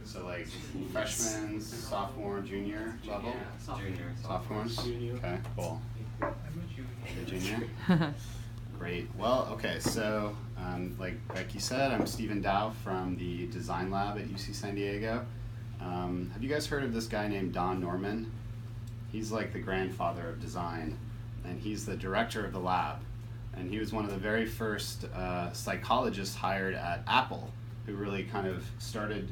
So like freshmen, sophomore, junior level? Junior. Sophomores? Okay, cool. I'm a Junior? Great. Well, okay, so like Becky said, I'm Stephen Dow from the Design Lab at UC San Diego. Have you guys heard of this guy named Don Norman? He's like the grandfather of design, and he's the director of the lab. And he was one of the very first psychologists hired at Apple, who really kind of started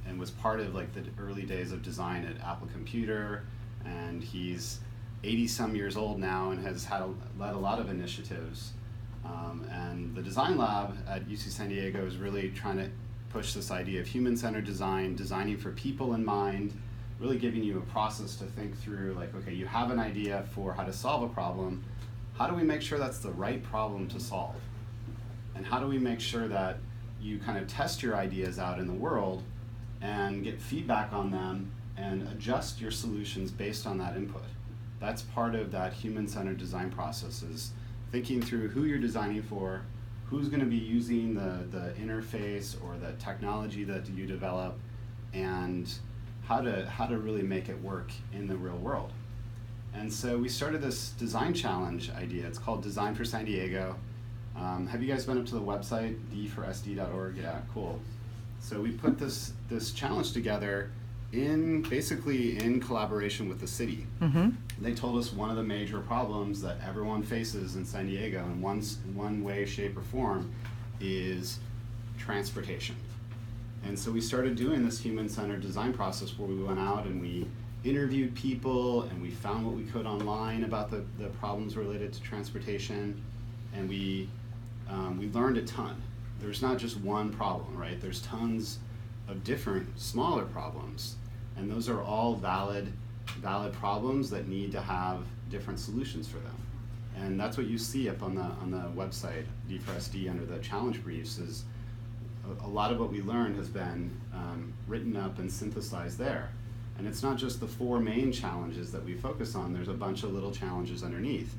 and was part of like the early days of design at Apple Computer. And he's 80-some years old now and has led a lot of initiatives. And the Design Lab at UC San Diego is really trying to push this idea of human-centered design, designing for people in mind, really giving you a process to think through, like, okay, you have an idea for how to solve a problem. How do we make sure that's the right problem to solve? And how do we make sure that you kind of test your ideas out in the world and get feedback on them and adjust your solutions based on that input? That's part of that human-centered design process, is thinking through who you're designing for, who's going to be using the interface or the technology that you develop, and how to really make it work in the real world. And so we started this design challenge idea. It's called Design for San Diego. Have you guys been up to the website, D4SD.org? Yeah, cool. So we put this challenge together basically in collaboration with the city. Mm-hmm. They told us one of the major problems that everyone faces in San Diego in one way, shape, or form is transportation. And so we started doing this human-centered design process where we went out and we interviewed people and we found what we could online about the problems related to transportation, and we learned a ton. There's not just one problem, right? There's tons of different smaller problems, and those are all valid problems that need to have different solutions for them. And that's what you see up on the website, D4SD, under the challenge briefs, is a lot of what we learned has been written up and synthesized there. And it's not just the 4 main challenges that we focus on, there's a bunch of little challenges underneath.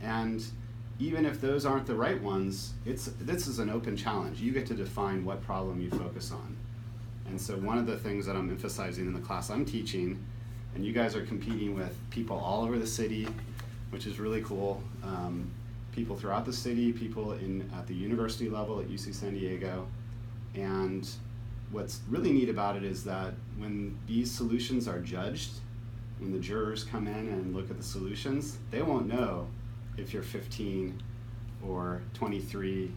And even if those aren't the right ones, this is an open challenge. You get to define what problem you focus on. And so one of the things that I'm emphasizing in the class I'm teaching, and you guys are competing with people all over the city, which is really cool. People throughout the city, people at the university level at UC San Diego. And what's really neat about it is that when these solutions are judged, when the jurors come in and look at the solutions, they won't know if you're 15 or 23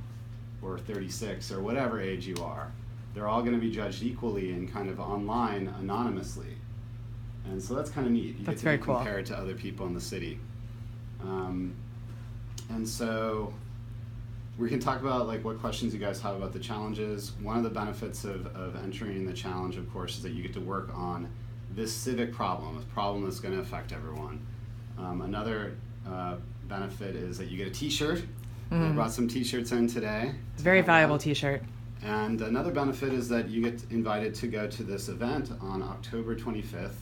or 36 or whatever age you are. They're all going to be judged equally and kind of online anonymously. And so that's kind of neat. You That's get to very be cool. compared to other people in the city. And so we can talk about like what questions you guys have about the challenges. One of the benefits of entering the challenge, of course, is that you get to work on this civic problem, a problem that's going to affect everyone. Another benefit is that you get a t-shirt. I brought some t-shirts in today. It's a very valuable t-shirt. And another benefit is that you get invited to go to this event on October 25th.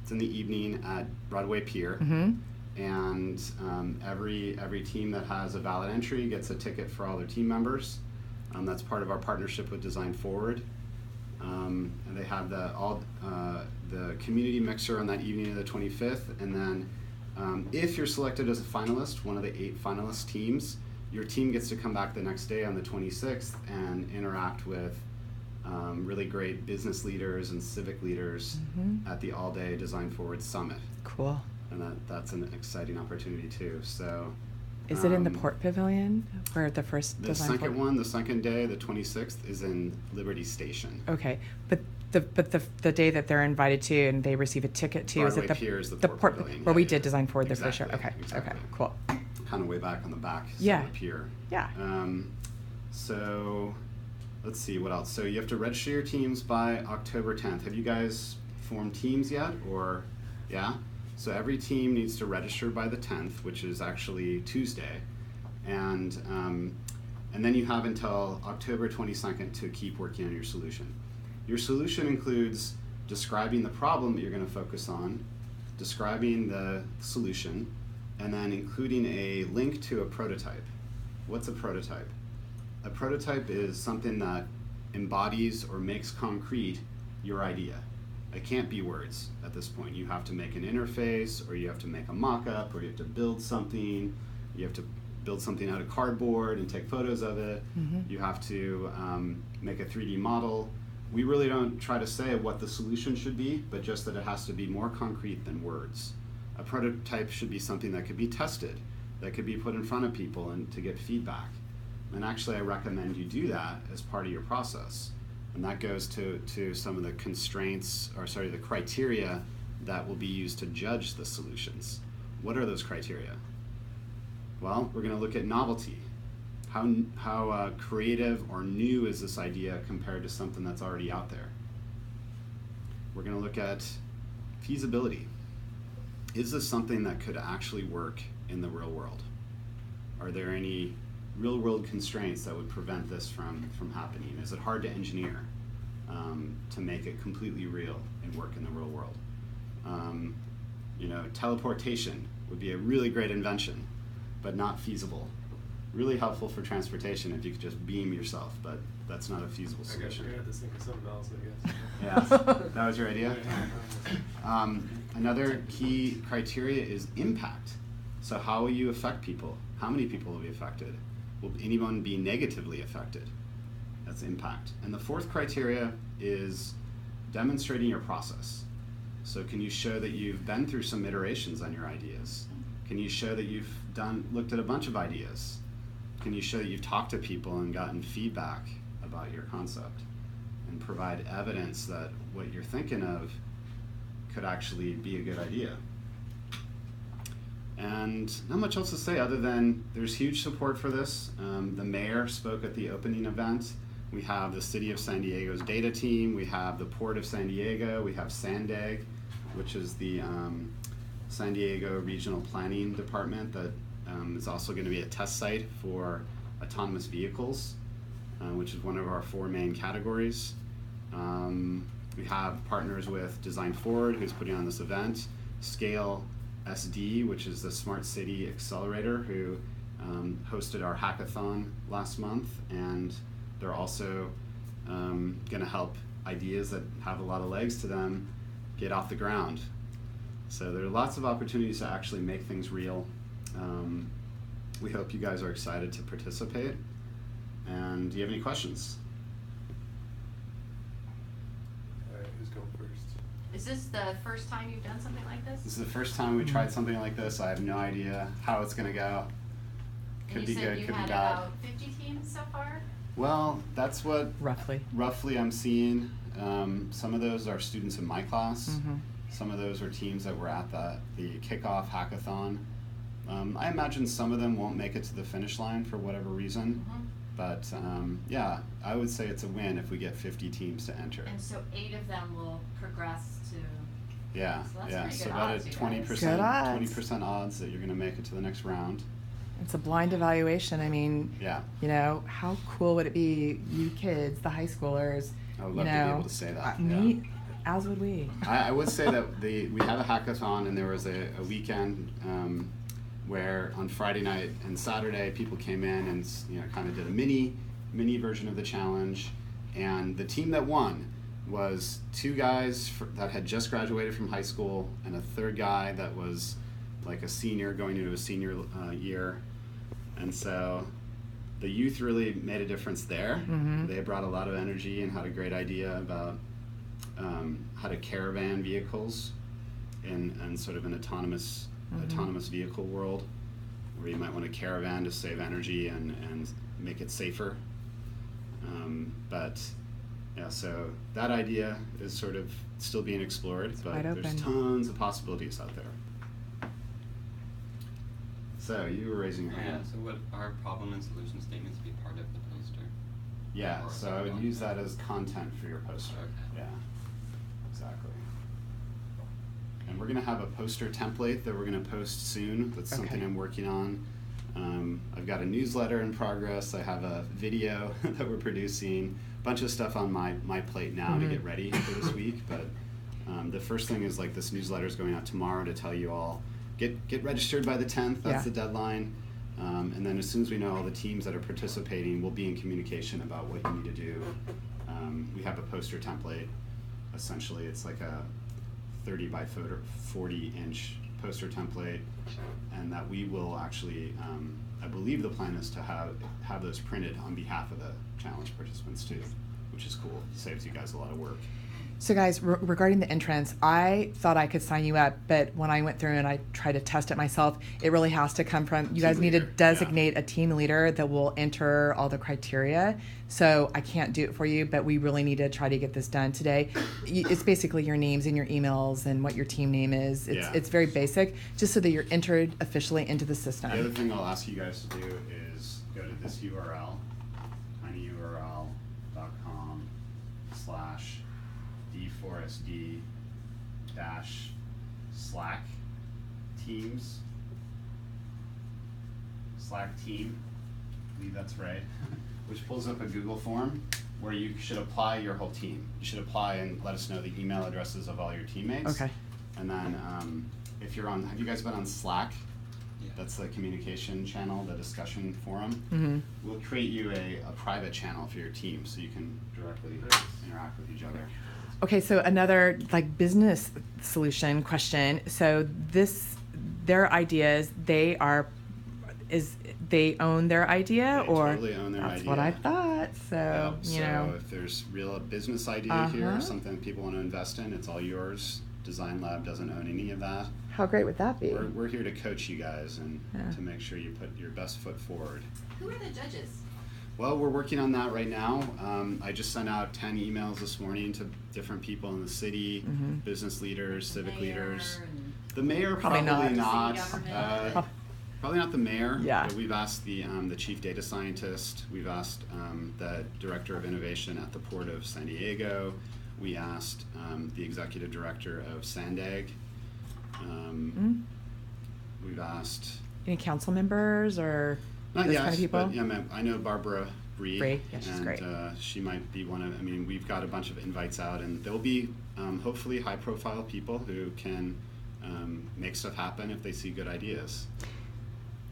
It's in the evening at Broadway Pier. Mm-hmm. And every team that has a valid entry gets a ticket for all their team members. That's part of our partnership with Design Forward. And they have the community mixer on that evening of the 25th. And then if you're selected as a finalist, one of the 8 finalist teams, your team gets to come back the next day on the 26th and interact with really great business leaders and civic leaders at the all-day Design Forward Summit. Cool. And that's an exciting opportunity too. So, is it in the Port Pavilion where the first the Design second Forward? one, the second day, the 26th, is in Liberty Station. Okay, but the day that they're invited to and they receive a ticket to, is it Broadway Pier is the Port Pavilion. where we Yeah, did yeah. Design Forward there for Exactly, sure? Okay, exactly. okay, cool. Kind of way back on the back Yeah. side of the pier. Yeah. So let's see what else. So you have to register your teams by October 10th. Have you guys formed teams yet, or yeah? So every team needs to register by the 10th, which is actually Tuesday, and then you have until October 22nd to keep working on your solution. Your solution includes describing the problem that you're going to focus on, describing the solution, and then including a link to a prototype. What's a prototype? A prototype is something that embodies or makes concrete your idea. It can't be words at this point. You have to make an interface, or you have to make a mock-up, or you have to build something. You have to build something out of cardboard and take photos of it. You have to make a 3D model. We really don't try to say what the solution should be, but just that it has to be more concrete than words. A prototype should be something that could be tested, that could be put in front of people and to get feedback. And actually I recommend you do that as part of your process. And that goes to some of the constraints, or sorry, the criteria that will be used to judge the solutions. What are those criteria? Well, we're going to look at novelty. How creative or new is this idea compared to something that's already out there? We're going to look at feasibility. Is this something that could actually work in the real world? Are there any real world constraints that would prevent this from happening? Is it hard to engineer to make it completely real and work in the real world? Teleportation would be a really great invention, but not feasible. Really helpful for transportation if you could just beam yourself, but that's not a feasible solution. I got this thing for something else, I guess. Yeah, that was your idea? Another key criteria is impact. So how will you affect people? How many people will be affected? Will anyone be negatively affected? That's impact. And the fourth criteria is demonstrating your process. So can you show that you've been through some iterations on your ideas? Can you show that you've looked at a bunch of ideas? Can you show that you've talked to people and gotten feedback about your concept? And provide evidence that what you're thinking of could actually be a good idea. And not much else to say other than there's huge support for this. The mayor spoke at the opening event. We have the City of San Diego's data team. We have the Port of San Diego. We have SANDAG, which is the San Diego Regional Planning Department that is also going to be a test site for autonomous vehicles, which is one of our 4 main categories. We have partners with Design Forward, who's putting on this event, Scale SD, which is the Smart City Accelerator, who hosted our hackathon last month, and they're also going to help ideas that have a lot of legs to them get off the ground. So there are lots of opportunities to actually make things real. We hope you guys are excited to participate. And do you have any questions? Who's going first? Is this the first time you've done something like this? This is the first time we tried something like this. I have no idea how it's going to go. Could be good, could be bad. You said you had about 50 teams so far? Well, that's what roughly I'm seeing. Some of those are students in my class. Some of those are teams that were at the kickoff hackathon. I imagine some of them won't make it to the finish line for whatever reason. But yeah, I would say it's a win if we get 50 teams to enter. And so 8 of them will progress to... Yeah, so that's yeah. pretty So good about a odds, 20% odds that you're going to make it to the next round. It's a blind evaluation. I mean, yeah. How cool would it be, you kids, the high schoolers, I would love to be able to say that. Me, as would we. I would say that we had a hackathon, and there was a weekend where on Friday night and Saturday people came in and kind of did a mini version of the challenge, and the team that won was 2 guys that had just graduated from high school and a 3rd guy that was like a senior going into a senior year. And so the youth really made a difference there. They brought a lot of energy and had a great idea about how to caravan vehicles in sort of an autonomous vehicle world, where you might want to caravan to save energy and make it safer. But yeah, so that idea is sort of still being explored, but there's tons of possibilities out there. So you were raising your hand. So would our problem and solution statements be part of the poster? Yeah, so I would use that as content for your poster. Okay. Yeah, exactly. And we're going to have a poster template that we're going to post soon. That's something I'm working on. I've got a newsletter in progress. I have a video that we're producing. A bunch of stuff on my plate now to get ready for this week. But the first thing is like this newsletter is going out tomorrow to tell you all, get registered by the 10th. That's the deadline. And then as soon as we know all the teams that are participating, we'll be in communication about what you need to do we have a poster template. Essentially, it's like a 30 by 40 inch poster template, and that we will actually, I believe the plan is to have those printed on behalf of the challenge participants too, which is cool. It saves you guys a lot of work. So guys, regarding the entrance, I thought I could sign you up, but when I went through and I tried to test it myself, it really has to come from, you guys need to leader, designate a team leader that will enter all the criteria. So I can't do it for you, but we really need to try to get this done today. It's basically your names and your emails and what your team name is. It's very basic, just so that you're entered officially into the system. The other thing I'll ask you guys to do is go to this URL, tinyurl.com/D4SD Slack teams, Slack team, I believe that's right, which pulls up a Google form where you should apply your whole team. You should apply and let us know the email addresses of all your teammates. Okay. And then if you're on, have you guys been on Slack? Yeah. That's the communication channel, the discussion forum. Mm-hmm. We'll create you a private channel for your team so you can directly interact with each other. Okay, so another like business solution question. So their ideas, they own their idea, They or totally own their that's idea. what I thought. So Yep, you know, so if there's real business idea here, something people want to invest in, it's all yours. Design Lab doesn't own any of that. how great would that be? We're here to coach you guys and Yeah. to make sure you put your best foot forward. Who are the judges? Well, we're working on that right now. I just sent out 10 emails this morning to different people in the city, Mm-hmm. business leaders, civic Mayor leaders. and- The mayor Probably probably not. not. City government. Probably not the mayor. Yeah. But we've asked the chief data scientist. We've asked the director of innovation at the Port of San Diego. We asked the executive director of Sandag. We've asked Any council members or not those yet, kind of people? but yeah, I know Barbara Bree, Bree, yeah, she's and great. she might be one of. I mean, we've got a bunch of invites out, and there'll be hopefully high-profile people who can make stuff happen if they see good ideas.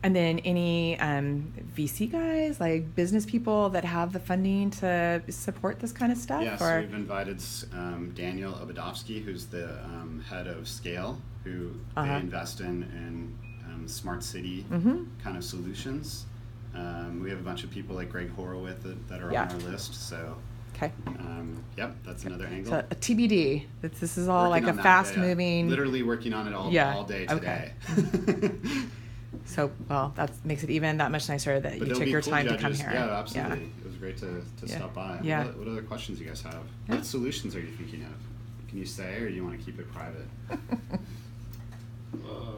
And then any VC guys, like business people that have the funding to support this kind of stuff? Yeah, so or we've invited Daniel Obadovsky, who's the head of Scale, who they Uh-huh. invest in smart city Mhm. kind of solutions. We have a bunch of people like Greg Horowitz that are Yeah. on our list. So, okay, yep, that's another angle. so a TBD. This is all Working like a on that, fast-moving. Literally working on it all day okay. today. So well, that makes it even that much nicer that But you there'll took be your cool time to judges. come here. Yeah, absolutely. It was great to Yeah. stop by. Yeah. What other questions do you guys have? Yeah. What solutions are you thinking of? Can you say, or do you want to keep it private?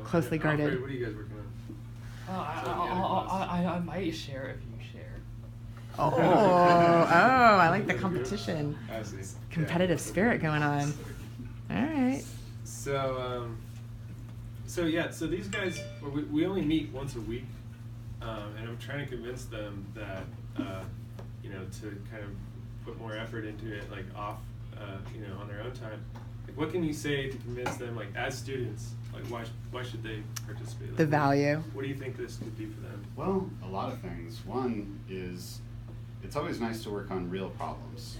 Closely guarded. Alfred, what are you guys working on? I might share if you share. Oh, I like the competition, I see. competitive spirit going on. All right. So, so these guys, well, we only meet once a week, and I'm trying to convince them that, to kind of put more effort into it, like off, on their own time. Like, what can you say to convince them, like as students, like why should they participate? Like, The value. What do you think this could be for them? Well, a lot of things. One is, it's always nice to work on real problems,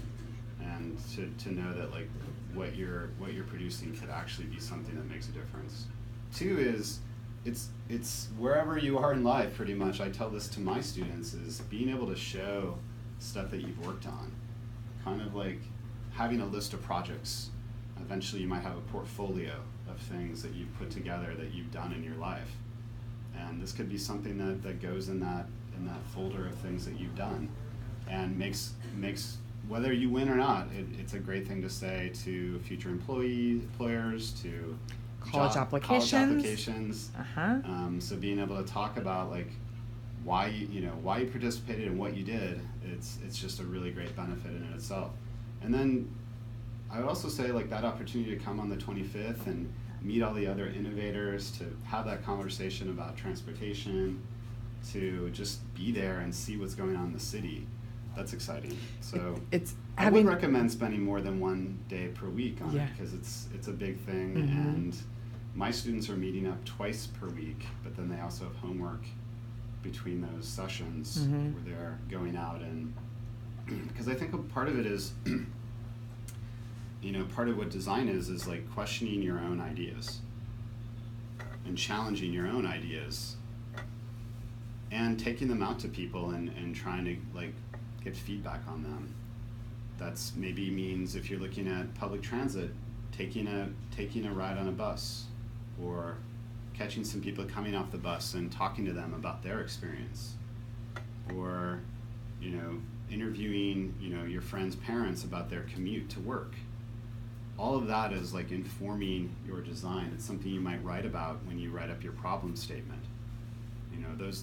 and to know that like what you're producing could actually be something that makes a difference. Two is, it's wherever you are in life, pretty much. I tell this to my students, is being able to show stuff that you've worked on, kind of like having a list of projects. Eventually, you might have a portfolio of things that you've put together that you've done in your life, and this could be something that goes in that folder of things that you've done, and makes whether you win or not, it's a great thing to say to future employers, to College applications. Uh-huh. So being able to talk about like why you participated and what you did, it's just a really great benefit in itself. And then I would also say like that opportunity to come on the 25th and meet all the other innovators, to have that conversation about transportation, to just be there and see what's going on in the city. That's exciting. So I would recommend spending more than one day per week on it, because it's a big thing. Mm-hmm. And my students are meeting up twice per week, but then they also have homework between those sessions, Mm-hmm. where they're going out and because I think a part of it is, part of what design is like questioning your own ideas and challenging your own ideas and taking them out to people and trying to like get feedback on them. That's maybe means if you're looking at public transit, taking a ride on a bus, or catching some people coming off the bus and talking to them about their experience, or interviewing your friends' parents about their commute to work. All of that is like informing your design. It's something you might write about when you write up your problem statement.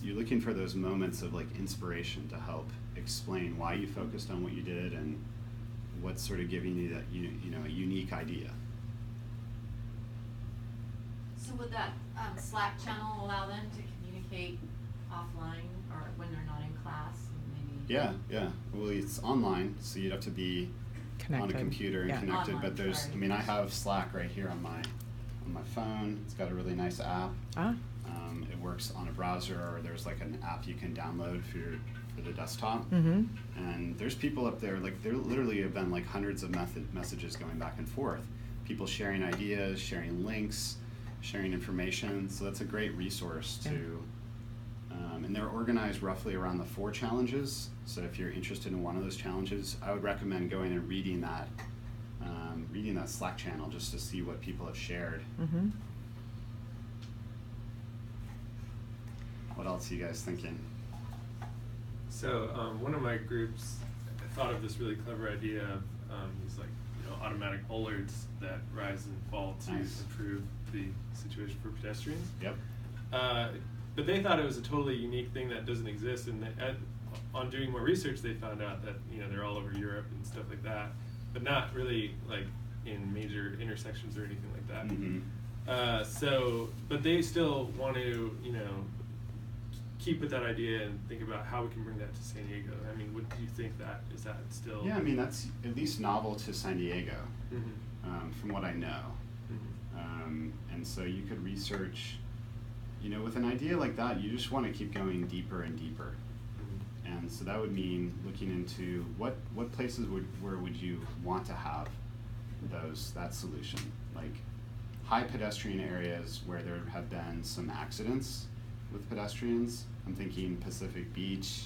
You're looking for those moments of like inspiration to help explain why you focused on what you did and what's sort of giving you that a unique idea. So would that Slack channel allow them to communicate offline or when they're not in class? Maybe? Yeah. Well, it's online, so you'd have to be Connected. on a computer and Yeah. connected. Online, But there's, sorry. I have Slack right here on my phone. It's got a really nice app. Ah, It works on a browser, or there's like an app you can download for the desktop. mm-hmm. And there's people up there, like there literally have been like hundreds of messages going back and forth. People sharing ideas, sharing links, sharing information. So that's a great resource Yeah. to, and they're organized roughly around the 4 challenges. So if you're interested in one of those challenges, I would recommend going and reading that Slack channel just to see what people have shared. Mm-hmm. What else are you guys thinking? So one of my groups thought of this really clever idea of these like automatic alerts that rise and fall to Nice. improve the situation for pedestrians. Yep. But they thought it was a totally unique thing that doesn't exist, and on doing more research, they found out that they're all over Europe and stuff like that, but not really like in major intersections or anything like that. Mm-hmm. But they still want to keep with that idea and think about how we can bring that to San Diego. I mean, what do you think is that still? Yeah, that's at least novel to San Diego, Mm-hmm. from what I know. Mm-hmm. And so you could research, with an idea like that, you just want to keep going deeper and deeper. Mm-hmm. And so that would mean looking into what places where would you want to have that solution, like high pedestrian areas where there have been some accidents with pedestrians. I'm thinking Pacific Beach,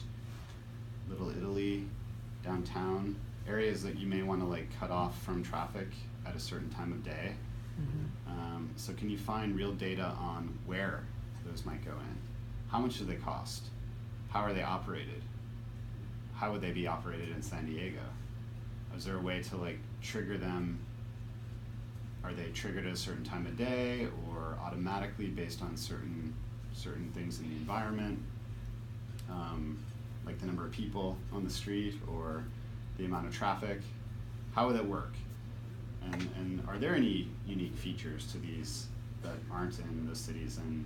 Little Italy, downtown, areas that you may want to like cut off from traffic at a certain time of day. Mm-hmm. So can you find real data on where those might go in? How much do they cost? How are they operated? How would they be operated in San Diego? Is there a way to like trigger them? Are they triggered at a certain time of day or automatically based on certain things in the environment, like the number of people on the street or the amount of traffic? How would that work? And are there any unique features to these that aren't in the cities in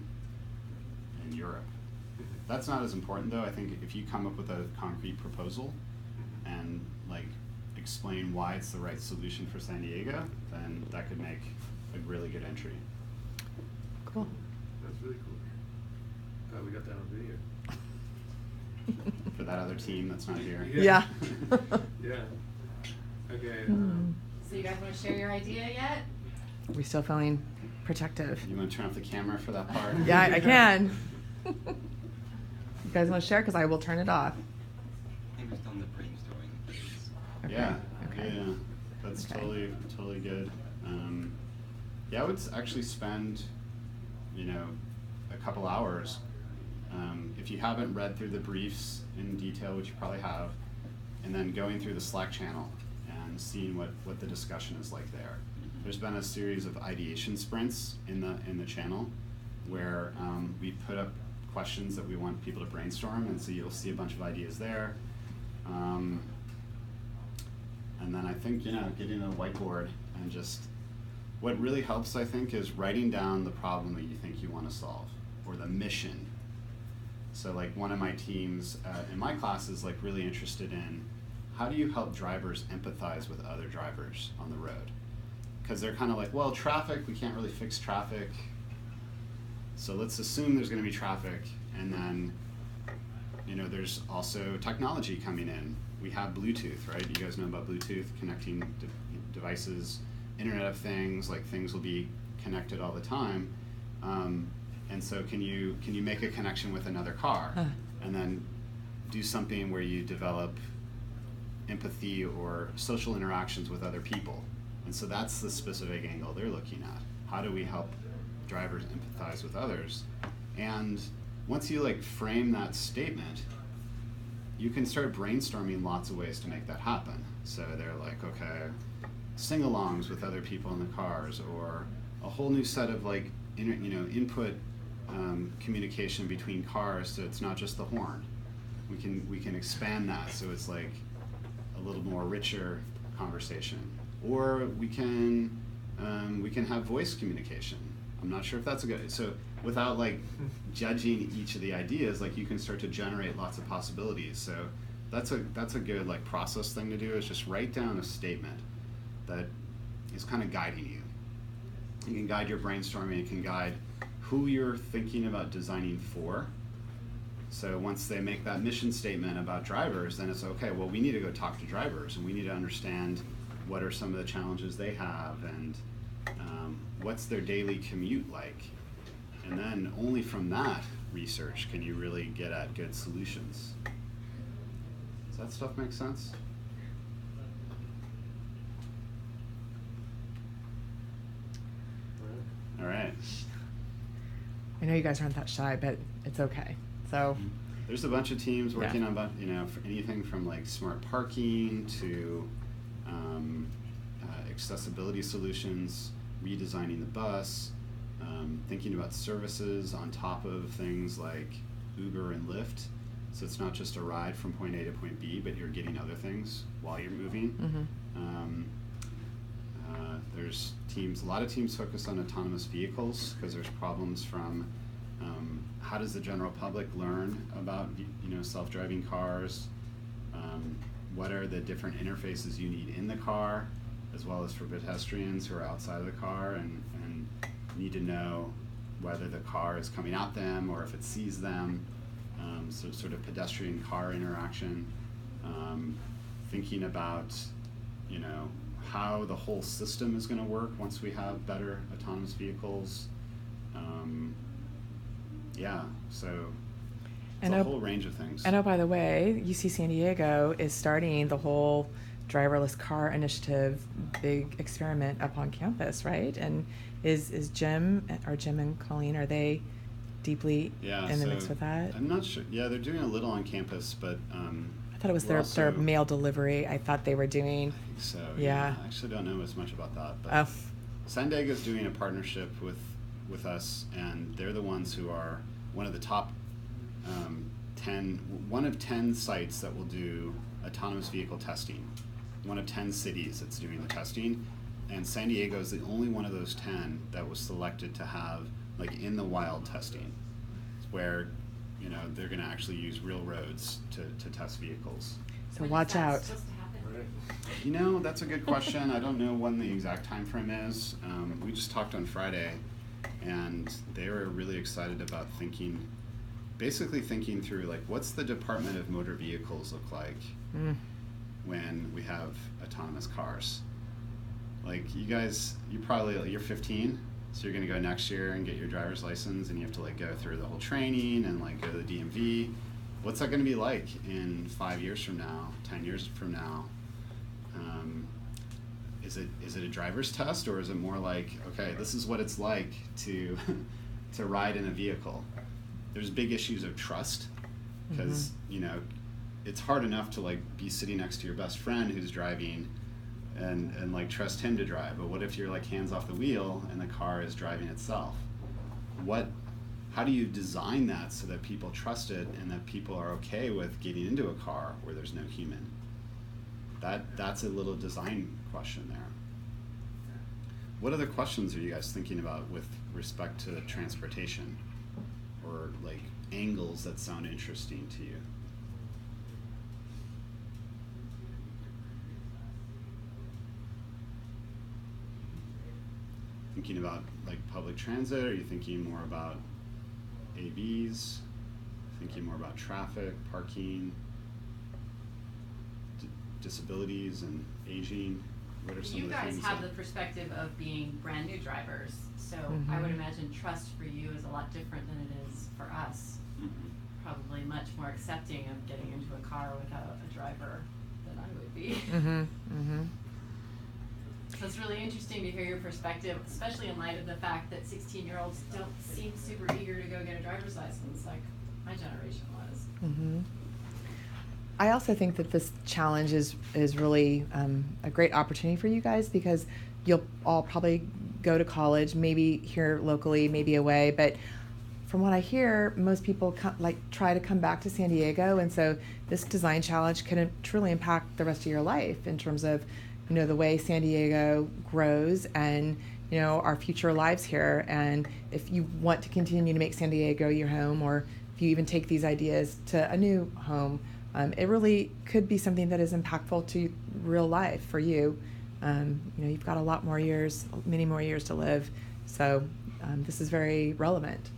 Europe? That's not as important though. I think if you come up with a concrete proposal and like explain why it's the right solution for San Diego, then that could make a really good entry. Cool. That's really cool. We got that on video. For that other team that's not here. Yeah. Yeah. Okay. So you guys want to share your idea yet? Are we still feeling protective? You want to turn off the camera for that part? Yeah, I can. You guys want to share? Because I will turn it off. I think we're still in the brainstorming phase. Okay. Yeah. Okay. Yeah. That's Okay. totally good. Yeah, I would actually spend, a couple hours. If you haven't read through the briefs in detail, which you probably have, and then going through the Slack channel and seeing what the discussion is like there. There's been a series of ideation sprints in the channel where we put up questions that we want people to brainstorm, and so you'll see a bunch of ideas there. And then I think, getting a whiteboard and just, what really helps, I think, is writing down the problem that you think you want to solve, or the mission. So like one of my teams in my class is like really interested in how do you help drivers empathize with other drivers on the road? Because they're kind of like, well, traffic, we can't really fix traffic. So let's assume there's going to be traffic, and then, there's also technology coming in, we have Bluetooth, right? You guys know about Bluetooth, connecting devices, Internet of Things, like things will be connected all the time. And so can you make a connection with another car and then do something where you develop empathy or social interactions with other people? And so that's the specific angle they're looking at. How do we help drivers empathize with others? And once you like frame that statement, you can start brainstorming lots of ways to make that happen. So they're like, okay, sing-alongs with other people in the cars, or a whole new set of like input communication between cars, so it's not just the horn. We can expand that so it's like a little more richer conversation. Or we can have voice communication. I'm not sure if that's a good, so without like judging each of the ideas, like you can start to generate lots of possibilities. So that's a good like process thing to do, is just write down a statement that is kind of guiding you. You can guide your brainstorming, it can guide who you're thinking about designing for. So once they make that mission statement about drivers, then it's okay, well, we need to go talk to drivers and we need to understand what are some of the challenges they have, and what's their daily commute like. And then only from that research can you really get at good solutions. Does that stuff make sense? All right. I know you guys aren't that shy, but it's okay. So there's a bunch of teams working on, for anything from like smart parking to accessibility solutions, redesigning the bus, thinking about services on top of things like Uber and Lyft. So it's not just a ride from point A to point B, but you're getting other things while you're moving. There's teams, a lot of teams focus on autonomous vehicles because there's problems from how does the general public learn about self-driving cars? What are the different interfaces you need in the car, as well as for pedestrians who are outside of the car and need to know whether the car is coming at them or if it sees them. So sort of pedestrian car interaction. Thinking about how the whole system is going to work once we have better autonomous vehicles. So it's a whole range of things. And by the way, UC San Diego is starting the whole driverless car initiative, big experiment up on campus, right? And is Jim and Colleen, are they deeply in the mix with that? I'm not sure. Yeah, they're doing a little on campus, but I thought it was their mail delivery. I thought they were doing. I think so. Yeah. I actually don't know as much about that, but San Diego's doing a partnership with us, and they're the ones who are one of the top 1 of 10 sites that will do autonomous vehicle testing. 1 of 10 cities that's doing the testing, and San Diego is the only one of those 10 that was selected to have like in the wild testing, where they're going to actually use real roads to test vehicles. So watch out. Supposed to happen? That's a good question. I don't know when the exact time frame is. We just talked on Friday, and they were really excited about basically thinking through like, what's the Department of Motor Vehicles look like when we have autonomous cars? Like you guys, you're 15, so you're gonna go next year and get your driver's license, and you have to like go through the whole training and like go to the DMV. What's that gonna be like in 5 years from now, 10 years from now? Is it a driver's test, or is it more like, okay, this is what it's like to ride in a vehicle? There's big issues of trust, because it's hard enough to like be sitting next to your best friend who's driving and like trust him to drive, but what if you're like hands off the wheel and the car is driving itself? How do you design that so that people trust it and that people are okay with getting into a car where there's no human? That's a little design question there. What other questions are you guys thinking about with respect to transportation, or like angles that sound interesting to you? Thinking about like public transit? Are you thinking more about AVs? Thinking more about traffic, parking? disabilities and aging? What are some You of the guys things have that- the perspective of being brand new drivers, so Mhm. I would imagine trust for you is a lot different than it is for us. Mhm. Probably much more accepting of getting into a car without a driver than I would be. Mm-hmm. Mm-hmm. So it's really interesting to hear your perspective, especially in light of the fact that 16-year-olds don't seem super eager to go get a driver's license like my generation was. Mm-hmm. I also think that this challenge is really a great opportunity for you guys, because you'll all probably go to college, maybe here locally, maybe away, but from what I hear, most people try to come back to San Diego, and so this design challenge can truly impact the rest of your life in terms of, you know, the way San Diego grows and, you know, our future lives here. And if you want to continue to make San Diego your home, or if you even take these ideas to a new home, it really could be something that is impactful to real life for you. You know, you've got a lot more years, many more years to live, so this is very relevant.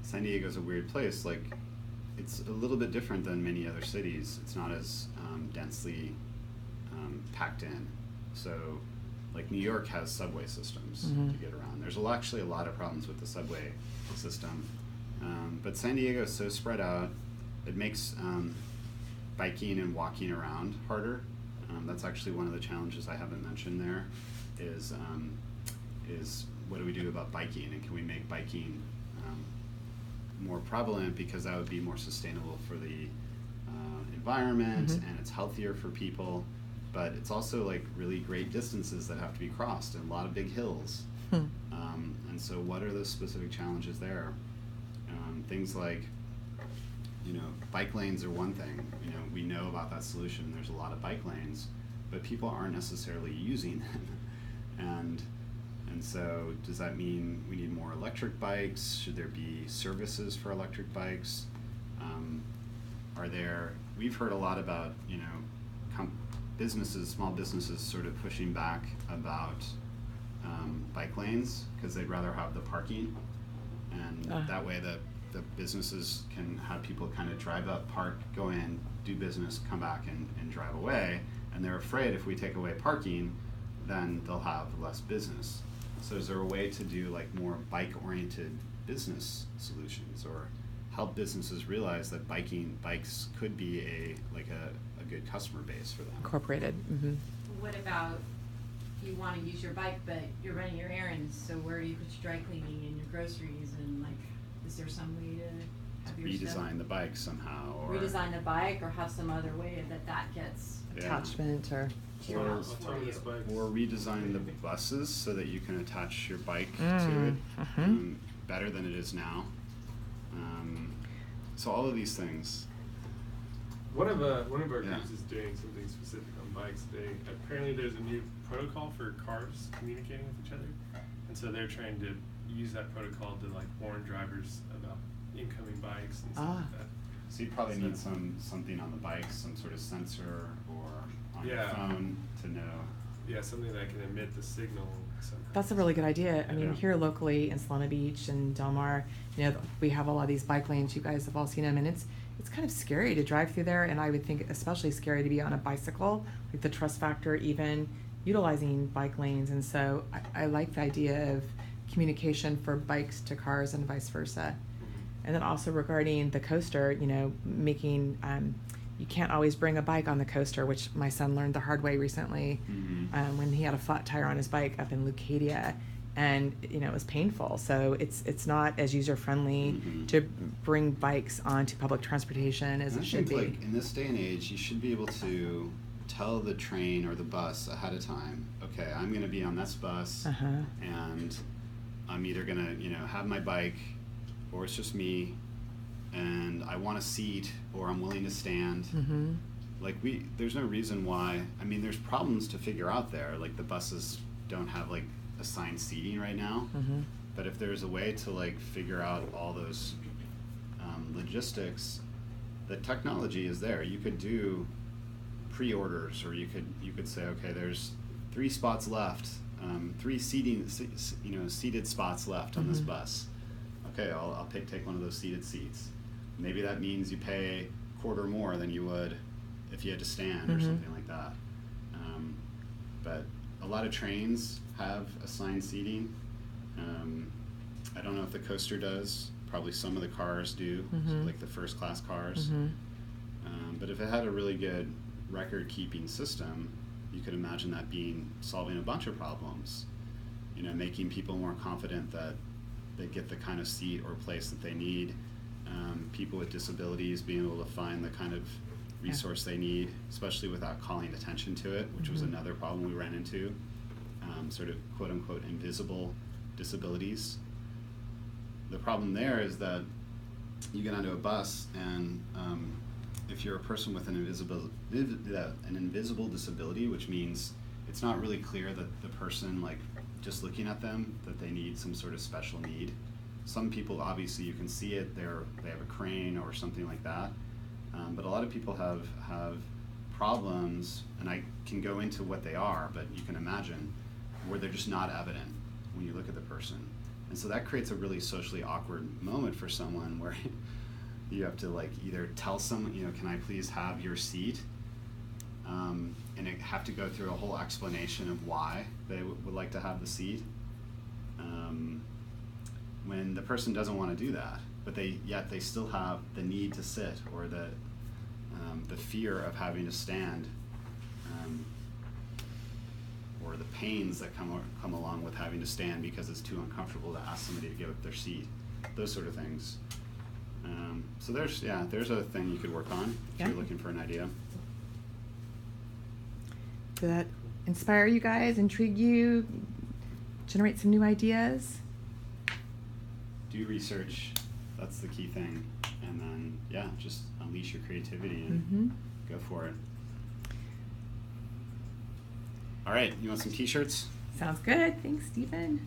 San Diego's a weird place. Like, it's a little bit different than many other cities. It's not as densely packed in. So, like, New York has subway systems Mhm. to get around. There's actually a lot of problems with the subway system. But San Diego is so spread out, it makes biking and walking around harder. That's actually one of the challenges I haven't mentioned there, is what do we do about biking, and can we make biking more prevalent, because that would be more sustainable for the environment, Mhm. and it's healthier for people, but it's also like really great distances that have to be crossed and a lot of big hills. Hmm. And so what are the specific challenges there? Things like, you know, bike lanes are one thing. You know, we know about that solution. There's a lot of bike lanes, but people aren't necessarily using them. And so does that mean we need more electric bikes? Should there be services for electric bikes? We've heard a lot about, you know, businesses, small businesses sort of pushing back about bike lanes, because they'd rather have the parking, and that way the businesses can have people kind of drive up, park, go in, do business, come back and drive away, and they're afraid if we take away parking, then they'll have less business. So is there a way to do like more bike-oriented business solutions, or help businesses realize that bikes could be a good customer base for them? Incorporated. Mm-hmm. What about you want to use your bike, but you're running your errands, so where do you put your dry cleaning and your groceries, and like, is there some way to have your stuff? Redesign the bike somehow, or Redesign the bike, or have some other way that gets Yeah. Attachment or. shown Or- out for you. Autonomous bikes. or redesign the buses so that you can attach your bike to Mm, it mhm. better than it is now. So all of these things. One of our Yeah. groups is doing something specific on bikes. Apparently there's a new protocol for cars communicating with each other, and so they're trying to use that protocol to like warn drivers about incoming bikes and stuff like that. So you probably need So- something on the bike, some sort of sensor, or on your Yeah. phone to know. Yeah, something that can emit the signal somehow. That's a really good idea. I mean, Yeah. here locally in Solana Beach and Del Mar, you know, we have a lot of these bike lanes. You guys have all seen them, and it's kind of scary to drive through there. And I would think especially scary to be on a bicycle, like the trust factor, even utilizing bike lanes. And so I like the idea of communication for bikes to cars and vice versa. And then also regarding the coaster, you know, making, you can't always bring a bike on the coaster, which my son learned the hard way recently when he had a flat tire on his bike up in Leucadia, and you know, it was painful. So it's not as user friendly Mhm. to bring bikes onto public transportation as And it I should think, be. like, in this day and age, you should be able to tell the train or the bus ahead of time, okay, I'm gonna be on this bus, Uh-huh. and I'm either gonna, you know, have my bike, or it's just me, and I want a seat, or I'm willing to stand. Mm-hmm. Like, there's no reason why. I mean, there's problems to figure out there. Like, the buses don't have like assigned seating right now. Mm-hmm. But if there's a way to like figure out all those logistics, the technology is there. You could do pre-orders, or you could say, okay, there's 3 spots left, 3 seated spots left on this Mhm. bus. Okay, I'll take one of those seated seats. Maybe that means you pay $0.25 more than you would if you had to stand or Mhm. something like that. But a lot of trains have assigned seating. I don't know if the coaster does. Probably some of the cars do, so Mhm. like the first class cars. Mhm. But if it had a really good record keeping system, you could imagine that solving a bunch of problems. You know, making people more confident that they get the kind of seat or place that they need. People with disabilities being able to find the kind of resource they need, especially without calling attention to it, which was Mhm. another problem we ran into. Sort of quote unquote invisible disabilities. The problem there is that you get onto a bus and if you're a person with an invisible disability, which means it's not really clear that the person, like just looking at them, that they need some sort of special need. Some people, obviously you can see it, they have a crane or something like that. But a lot of people have problems, and I can go into what they are, but you can imagine, where they're just not evident when you look at the person. And so that creates a really socially awkward moment for someone where you have to like either tell someone, you know, can I please have your seat? And it have to go through a whole explanation of why they would like to have the seat. When the person doesn't want to do that, but yet they still have the need to sit, or the fear of having to stand, or the pains that come along with having to stand because it's too uncomfortable to ask somebody to give up their seat, those sort of things. So there's a thing you could work on if Yeah. you're looking for an idea. Did that inspire you guys, intrigue you, generate some new ideas? Do research, that's the key thing, and then just unleash your creativity and Mm-hmm. go for it. All right, you want some t-shirts? Sounds good. Thanks, Stephen.